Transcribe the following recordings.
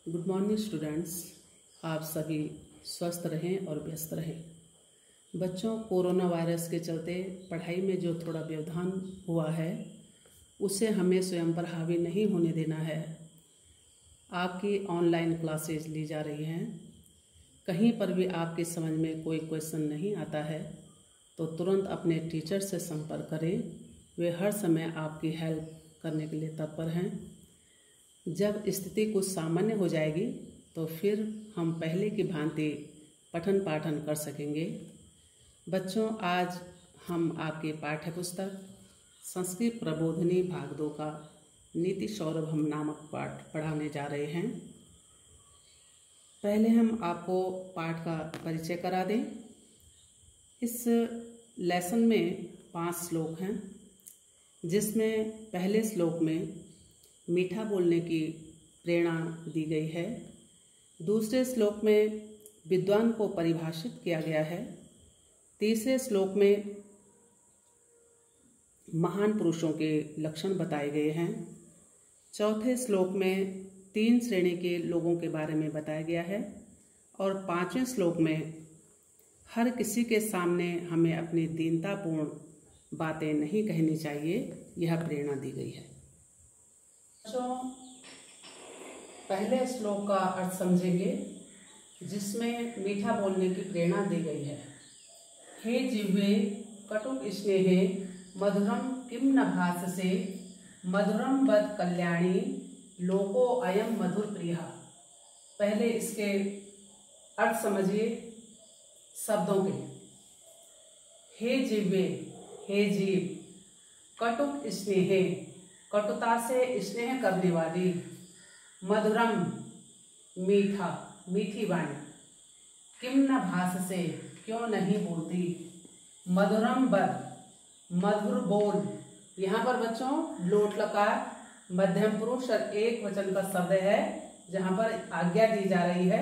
Good morning students. आप सभी स्वस्थ रहें और व्यस्त रहें। बच्चों, कोरोना वायरस के चलते पढ़ाई में जो थोड़ा व्यवधान हुआ है उससे हमें स्वयं पर हावी नहीं होने देना है। आपकी ऑनलाइन क्लासेज ली जा रही हैं। कहीं पर भी आपकी समझ में कोई क्वेश्चन नहीं आता है तो तुरंत अपने टीचर से संपर्क करें। वे हर समय आपकी हेल्प करने के लिए तत्पर हैं। जब स्थिति कुछ सामान्य हो जाएगी तो फिर हम पहले की भांति पठन पाठन कर सकेंगे। बच्चों, आज हम आपकी पाठ्य पुस्तक संस्कृत प्रबोधिनी भाग 2 का नीति सौरभम नामक पाठ पढ़ाने जा रहे हैं। पहले हम आपको पाठ का परिचय करा दें। इस लेसन में 5 श्लोक हैं, जिसमें पहले श्लोक में मीठा बोलने की प्रेरणा दी गई है। दूसरे श्लोक में विद्वान को परिभाषित किया गया है। तीसरे श्लोक में महान पुरुषों के लक्षण बताए गए हैं। चौथे श्लोक में 3 श्रेणी के लोगों के बारे में बताया गया है और 5वें श्लोक में हर किसी के सामने हमें अपनी दीनतापूर्ण बातें नहीं कहनी चाहिए, यह प्रेरणा दी गई है। बच्चों, पहले श्लोक का अर्थ समझेंगे, जिसमें मीठा बोलने की प्रेरणा दी गई है। हे जिह्वे कटुक स्नेहे मधुरम किम न भाससे मधुरम वद कल्याणी लोको अयम मधुर प्रिया। पहले इसके अर्थ समझिए शब्दों के। हे जिह्वे, हे जीव, कटुक स्नेहे, कटुता से स्नेह करने वाली, मधुरम मीठा, मीठी वाणी, किम न भास से क्यों नहीं बोलती, मधुरम बद, मधुर बोल। यहाँ पर बच्चों लोट लकार मध्यम पुरुष और एक वचन का शब्द है। जहाँ पर आज्ञा दी जा रही है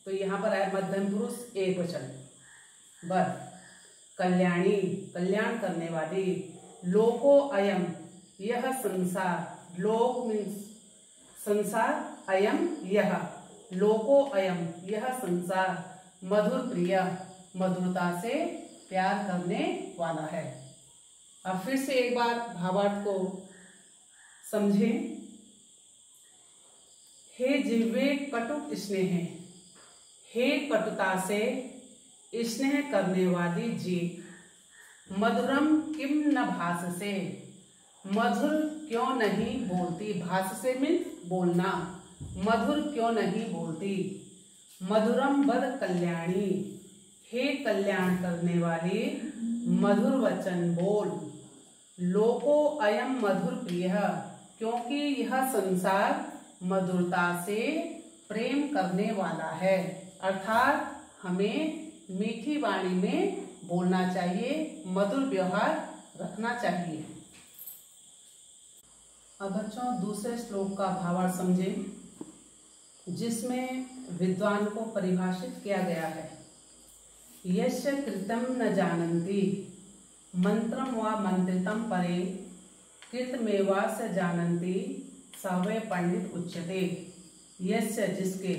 तो यहाँ पर है मध्यम पुरुष एक वचन। बद कल्याणी, कल्याण करने वाली, लोको अयम, यह संसार, लोक मीन्स संसार, अयम यह, लोको अयम यह संसार, मधुर प्रिय, मधुरता से प्यार करने वाला है। अब फिर से एक बार भावार्थ को समझें। हे जिह्वे कटुक स्नेह, हे कटुता से स्नेह करने वाली जीव, मधुरम किम न भास से, मधुर क्यों नहीं बोलती, भास से मीन्स बोलना, मधुर क्यों नहीं बोलती, मधुरम वद कल्याणी, हे कल्याण करने वाली मधुर वचन बोल, लोको अयम मधुर प्रिय, क्योंकि यह संसार मधुरता से प्रेम करने वाला है। अर्थात हमें मीठी वाणी में बोलना चाहिए, मधुर व्यवहार रखना चाहिए। अब बच्चों दूसरे श्लोक का भावार्थ समझें, जिसमें विद्वान को परिभाषित किया गया है। यस्य कृतं न जानन्ति मंत्रम व मंत्रितम परे कृतमेवास्य जानन्ति स वै पंडित उच्यते। यस्य, जिसके,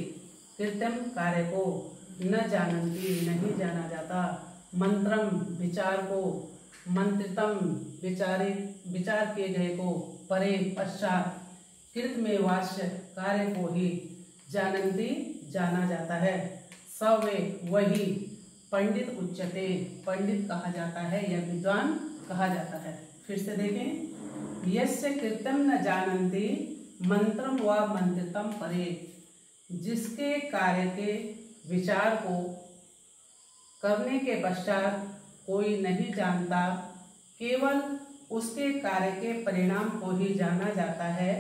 कृतं कार्य को, न जानन्ति नहीं जाना जाता, मंत्रम विचार को, मंत्रितम विचार किए गए को, परे पश्चात, कृत में वास्य कार्य को ही, जानन्ति जाना जाता है, सवे वही, पंडित उच्यते पंडित कहा जाता है या विद्वान कहा जाता है। फिर से देखें, यस्य कृतं न जानन्ति मंत्रम व मंत्रितम परे, जिसके कार्य के विचार को करने के पश्चात कोई नहीं जानता, केवल उसके कार्य के परिणाम को ही जाना जाता है,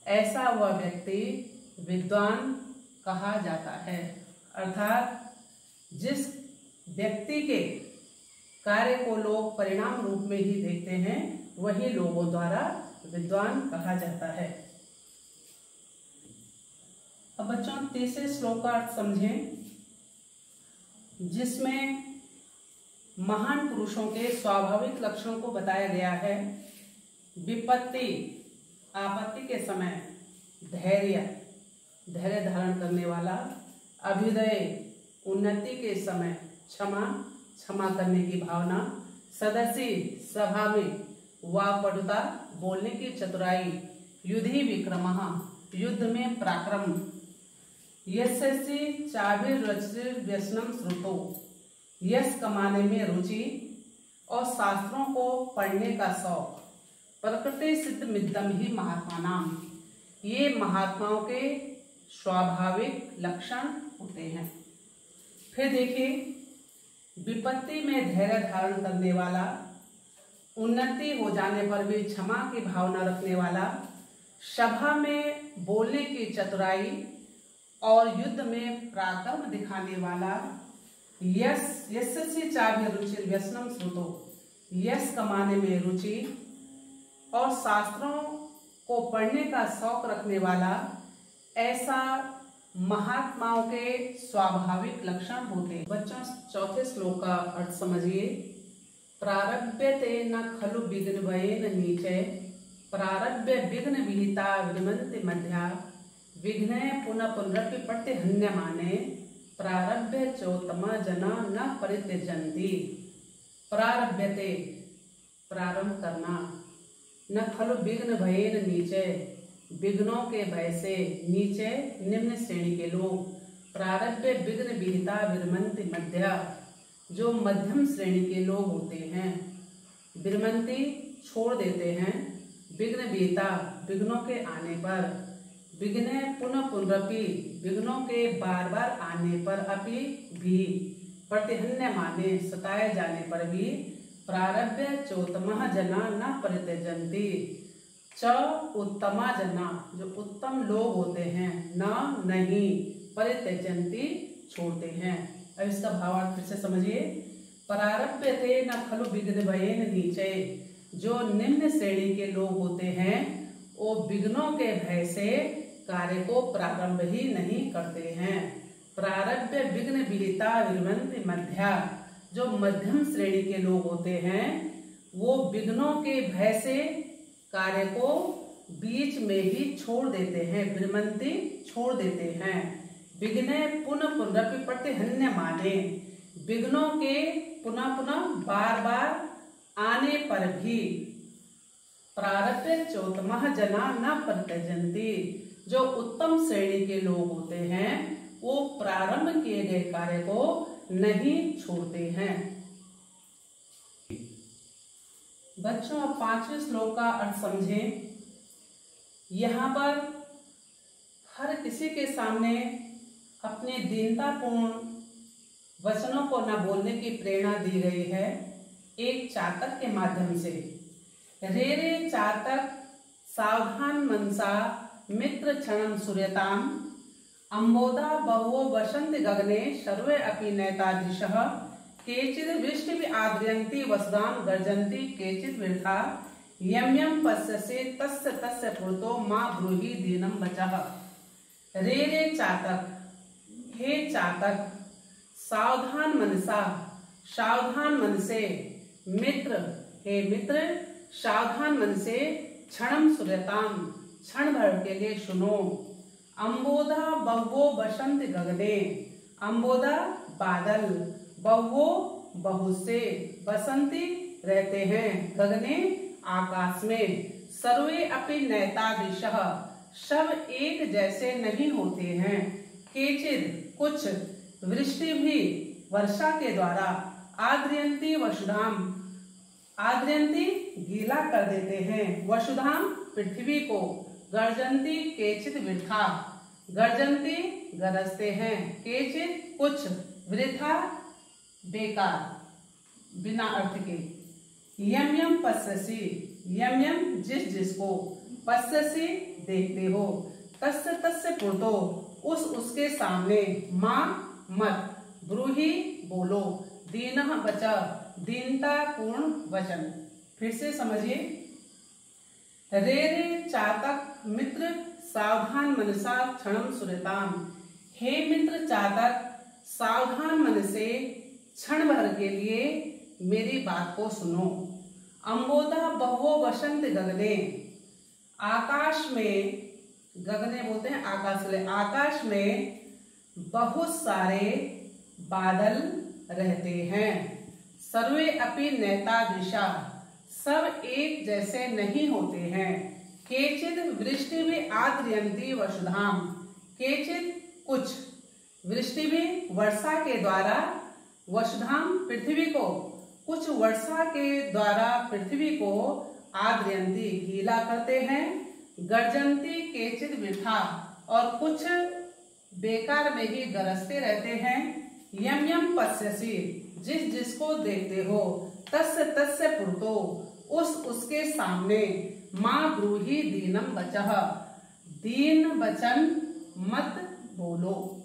ऐसा वह व्यक्ति विद्वान कहा जाता है। अर्थात जिस व्यक्ति के कार्य को लोग परिणाम रूप में ही देखते हैं, वही लोगों द्वारा विद्वान कहा जाता है। अब बच्चों तीसरे श्लोक का अर्थ समझें, जिसमें महान पुरुषों के स्वाभाविक लक्षणों को बताया गया है। विपत्ति, आपत्ति के समय धैर्य, धैर्य धारण करने वाला, अभ्युदय उन्नति के समय, क्षमा करने की भावना, सदस्य सभा में, वाक्पटुता बोलने की चतुराई, युधि विक्रमः युद्ध में पराक्रम, यशस्वी चाभिर्रुचिर्व्यसनं श्रुतो यश कमाने में रुचि और शास्त्रों को पढ़ने का शौक, प्रकृति सिद्ध मिद्दम ही महात्मा नाम, ये महात्माओं के स्वाभाविक लक्षण होते हैं। फिर देखिए, विपत्ति में धैर्य धारण करने वाला, उन्नति हो जाने पर भी क्षमा की भावना रखने वाला, सभा में बोलने की चतुराई और युद्ध में पराक्रम दिखाने वाला, यशस्वी चाभिर्रुचिर व्यसनम श्रुतो यश कमाने में रुचि और शास्त्रों को पढ़ने का शौक रखने वाला, ऐसा महात्माओं के स्वाभाविक लक्षण होते हैं। बच्चों, चौथे श्लोक का अर्थ समझिए। प्रारभ्यते न खलु विघ्न भयेन नीचे, प्रारभ्य विघ्न विहिता विरमन्ति मध्या, विघ्ने पुनः पुनरपि प्रतिहन्यमाने, प्रारभ्य चोत्तमा जना न परित्यजन्ति। प्रारभ्यते प्रारंभ करना, न खलु विघ्न भयेन नीचे विघ्नों के भय से, नीचे निम्न श्रेणी के लोग, प्रारभ्य विघ्न विहिता विरमन्ति मध्या जो मध्यम श्रेणी के लोग होते हैं, विरमन्ति छोड़ देते हैं, विघ्न विहिता विघ्नों के आने पर, विघ्ने पुनः पुनरपि विघ्नों के बार बार आने पर, अपि भी, प्रतिहन्य माने सताए जाने पर भी, प्रारभ्य चोत्तमा जना न परित्यजन्ति च उत्तमा जना जो उत्तम लोग होते हैं, न नहीं, परित्यजन्ति छोड़ते हैं। अब इसका भावार्थ फिर से समझिए। प्रारभ्यते न खलु विघ्न भयेन नीचे जो निम्न श्रेणी के लोग होते हैं, वो विघ्नों के भय से कार्य को प्रारंभ ही नहीं करते हैं। प्रारभ्य विघ्न विहिता विरमन्ति मध्या जो मध्यम श्रेणी के लोग होते हैं, वो विघ्नों के भय से कार्य को बीच में ही छोड़ देते हैं, विरमन्ति छोड़ देते हैं। विघ्ने पुनः पुनरपि प्रतिहन्य माने विघ्नों के पुनः पुनः बार बार आने पर भी, प्रारभ्य चोत्तमा जना न परित्यजन्ति जो उत्तम श्रेणी के लोग होते हैं, वो प्रारंभ किए गए कार्य को नहीं छोड़ते हैं। बच्चों, अब 5वें श्लोक का अर्थ समझें। यहाँ पर हर किसी के सामने अपने दीनतापूर्ण वचनों को न बोलने की प्रेरणा दी गई है एक चातक के माध्यम से। रे रे चातक सावधान मनसा मित्र क्षणम सूर्यताम, अम्बोधा बहुवो वसन्ति गगने सर्वे अपि नैतादृशः, केचिद् वृष्टिभि आद्रयन्ति वसुधां गर्जन्ति केचिद् वृथा, यं यं पश्यसि तस्य तस्य पुरतो मा ब्रूहि दीनं वचः। रे रे चातक, हे चातक, सावधान मनसा सावधान मन से, मित्र हे मित्र सावधान मन से, क्षणम सूर्यताम क्षण भर के लिए सुनो। अम्बोधा बहुवो वसन्ति गगने, अम्बोधा बादल, बहुवो बहुत से, वसन्ति रहते हैं, गगने आकाश में, सर्वे अपि नैतादृशः सब एक जैसे नहीं होते हैं, केचिद् कुछ, वृष्टि भी वर्षा के द्वारा, आद्रयन्ति वसुधाम आद्रयन्ति गीला कर देते हैं, वसुधाम पृथ्वी को, गर्जन्ति केचिद् वृथा गर्जन्ति गरजते हैं, केचिद् कुछ, वृथा बेकार बिना अर्थ के, यम यम पश्यसि यम यम जिस जिसको, पश्यसि देखते हो, तस्य तस्य पुरतो उस उसके सामने, मां मत, ब्रूहि बोलो, दीनः वचः दीनता पूर्ण वचन। फिर से समझिए। रे रे चातक मित्र सावधान मनसा क्षणम सूर्यताम, हे मित्र चातक सावधान मन से क्षण भर के लिए मेरी बात को सुनो। अम्बोधा बहुवो वसन्ति गगने, आकाश में गगने बोलते हैं आकाश ले, आकाश में बहुत सारे बादल रहते हैं। सर्वे अपि नैतादृशा, सब एक जैसे नहीं होते हैं। केचिद वृष्टि भी आद्रयन्ति वसुधाम, केचिद कुछ, वृष्टि भी वर्षा के द्वारा, वसुधाम पृथ्वी को, कुछ वर्षा के द्वारा पृथ्वी को आद्रयन्ति गीला करते हैं। गर्जन्ति केचिद वृथा, और कुछ बेकार में ही गरजते रहते हैं। यम यम पश्यसि, जिस जिसको देखते हो, तस्य तस्य पुरतो, उसके सामने, माँ ब्रूहि दीनम वचः, दीन वचन मत बोलो।